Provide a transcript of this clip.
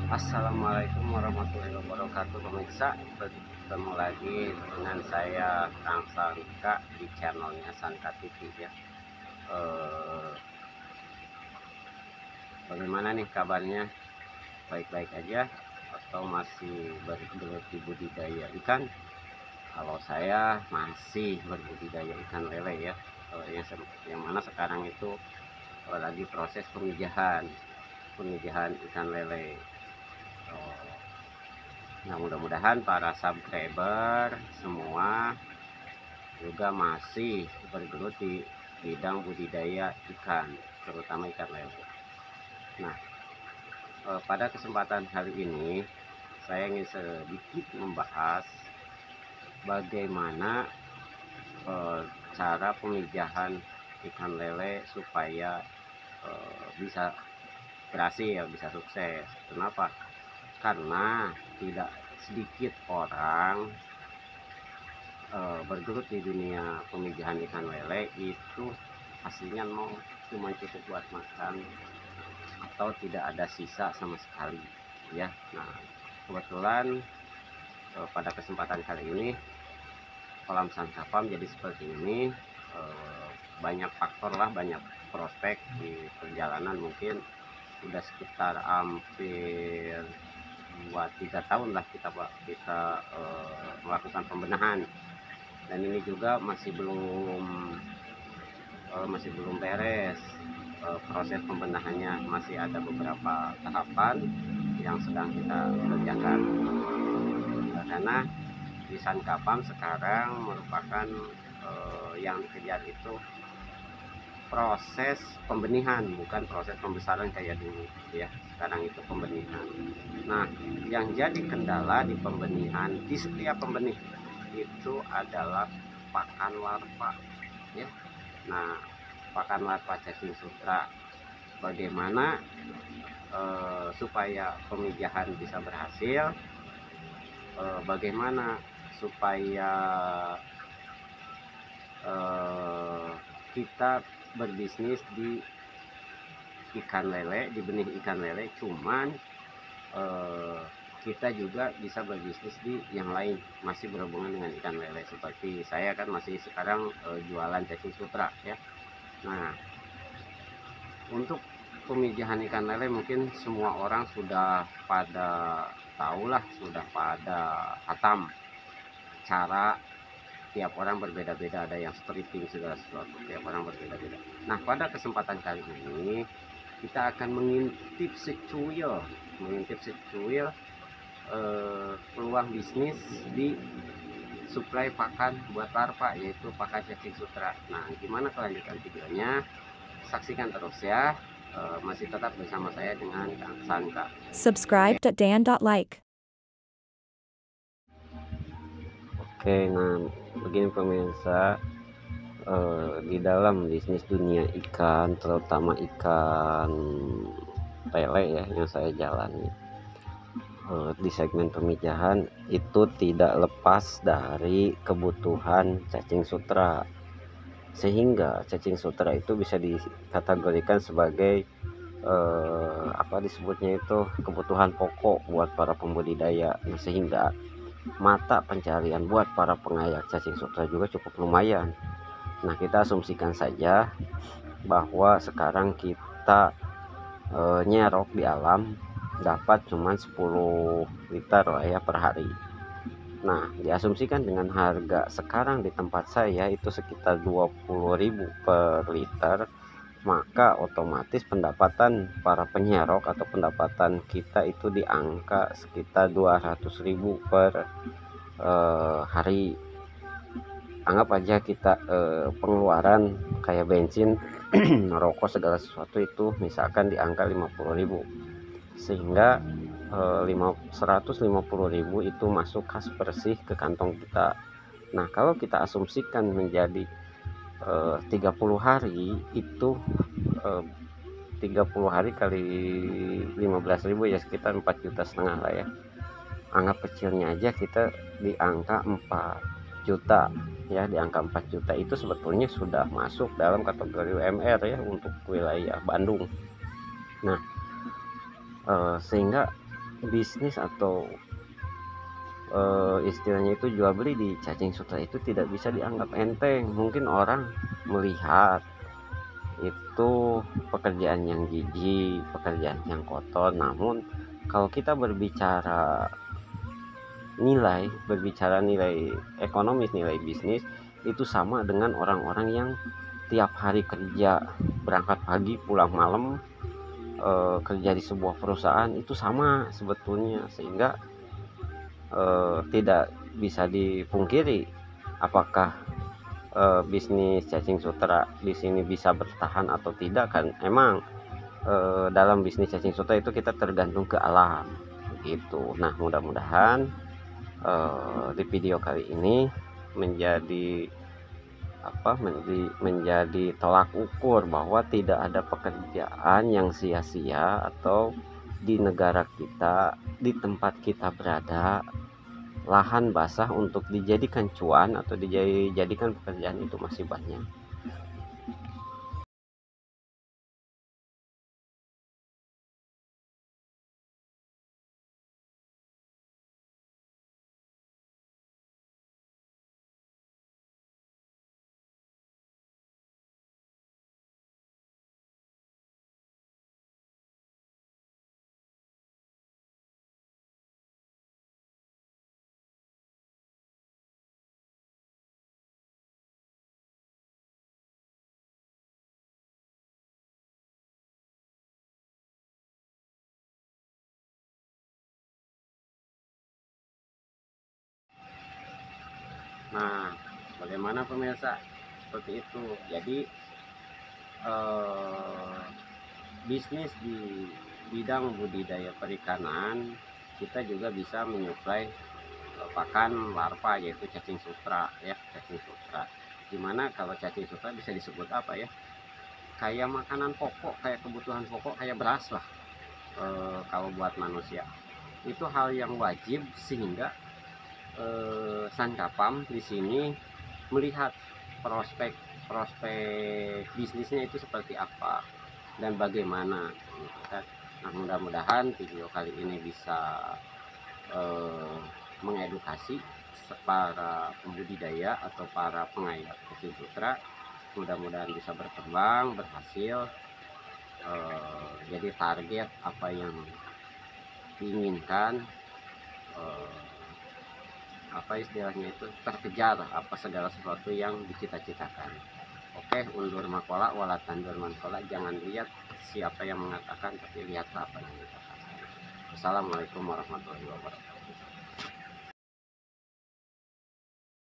Assalamualaikum warahmatullahi wabarakatuh pemirsa, bertemu lagi dengan saya Kang Sangka di channelnya Sangka TV ya. eh, Bagaimana nih kabarnya, baik-baik aja atau masih bergelut di budidaya ikan? Kalau saya masih berbudidaya ikan lele ya. Yang mana sekarang itu lagi proses pemijahan ikan lele. Eh, Nah, mudah-mudahan para subscriber semua juga masih bergelut di bidang budidaya ikan, terutama ikan lele. Nah, pada kesempatan hari ini saya ingin sedikit membahas bagaimana eh, cara pemijahan ikan lele supaya bisa berhasil, bisa sukses. Kenapa? Karena tidak sedikit orang bergelut di dunia pemijahan ikan lele itu hasilnya nol, cuma cukup buat makan atau tidak ada sisa sama sekali ya. Nah, kebetulan pada kesempatan kali ini kolam Sangkapam jadi seperti ini. Banyak faktor lah, banyak prospek di perjalanan, mungkin sudah sekitar hampir 2-3 tahun lah kita melakukan pembenahan, dan ini juga masih belum beres. Proses pembenahannya masih ada beberapa tahapan yang sedang kita kerjakan. Karena di Sankapam sekarang merupakan yang dikejar itu proses pembenihan, bukan proses pembesaran kayak dulu ya. Sekarang itu pembenihan. Nah, yang jadi kendala di pembenihan, di setiap pembenih itu adalah pakan larva ya. Nah, pakan larva cacing sutra. Bagaimana supaya pemijahan bisa berhasil? Bagaimana supaya kita berbisnis di ikan lele, di benih ikan lele, cuman kita juga bisa berbisnis di yang lain masih berhubungan dengan ikan lele. Seperti saya kan masih sekarang jualan cacing sutra ya. Nah, untuk pemijahan ikan lele mungkin semua orang sudah pada tahulah, sudah pada hatam cara. Tiap orang berbeda-beda, ada yang stripping segala sesuatu, tiap orang berbeda-beda. Nah, pada kesempatan kali ini kita akan mengintip secuil peluang bisnis di suplai pakan buat larva, yaitu pakan cacing sutra. Nah, gimana kelanjutan videonya? Saksikan terus ya. Masih tetap bersama saya dengan Kang Sangka. Subscribe.dan.like. Oke, nah begini pemirsa, di dalam bisnis dunia ikan, terutama ikan lele ya yang saya jalani, di segmen pemijahan itu tidak lepas dari kebutuhan cacing sutra, sehingga cacing sutra itu bisa dikategorikan sebagai apa disebutnya itu kebutuhan pokok buat para pembudidaya. Nah, sehingga mata pencarian buat para pengayak cacing sutra juga cukup lumayan. Nah, kita asumsikan saja bahwa sekarang kita nyerok di alam dapat cuman 10 liter lah ya per hari. Nah, diasumsikan dengan harga sekarang di tempat saya itu sekitar 20.000 per liter, maka otomatis pendapatan para penyerok atau pendapatan kita itu di angka sekitar 200.000 per hari. Anggap aja kita pengeluaran kayak bensin, rokok segala sesuatu itu misalkan di angka 50.000, sehingga 150.000 itu masuk kas bersih ke kantong kita. Nah, kalau kita asumsikan menjadi 30 hari itu 30 hari kali 15.000 ya sekitar 4,5 juta lah ya. Anggap kecilnya aja kita di angka 4 juta ya, di angka 4 juta itu sebetulnya sudah masuk dalam kategori UMR ya untuk wilayah Bandung. Nah, sehingga bisnis atau istilahnya itu jual beli di cacing sutra itu tidak bisa dianggap enteng. Mungkin orang melihat itu pekerjaan yang jijik, pekerjaan yang kotor, namun kalau kita berbicara nilai ekonomis, nilai bisnis, itu sama dengan orang-orang yang tiap hari kerja, berangkat pagi pulang malam, kerja di sebuah perusahaan, itu sama sebetulnya. Sehingga tidak bisa dipungkiri apakah bisnis cacing sutra di sini bisa bertahan atau tidak, kan emang dalam bisnis cacing sutra itu kita tergantung ke alam gitu. Nah, mudah-mudahan di video kali ini menjadi menjadi tolak ukur bahwa tidak ada pekerjaan yang sia-sia, atau di negara kita, di tempat kita berada, lahan basah untuk dijadikan cuan atau dijadikan pekerjaan itu masih banyak. Nah, bagaimana pemirsa? Seperti itu. Jadi eh, bisnis di bidang budidaya perikanan, kita juga bisa menyuplai pakan larva, yaitu cacing sutra ya, cacing sutra. Dimana kalau cacing sutra bisa disebut apa ya? Kayak makanan pokok, kayak kebutuhan pokok, kayak beras lah. Kalau buat manusia itu hal yang wajib, sehingga Sankapam di sini melihat prospek prospek bisnisnya itu seperti apa dan bagaimana gitu kan. Nah, mudah-mudahan video kali ini bisa mengedukasi para pembudidaya atau para pengayat cacing sutra. Mudah-mudahan bisa berkembang, berhasil, jadi target apa yang diinginkan, apa istilahnya itu, terkejar apa segala sesuatu yang dicita-citakan. Oke, undur makola wala tandur mankola. Jangan lihat siapa yang mengatakan, tapi lihat apa yang dikatakan. Assalamualaikum warahmatullahi wabarakatuh.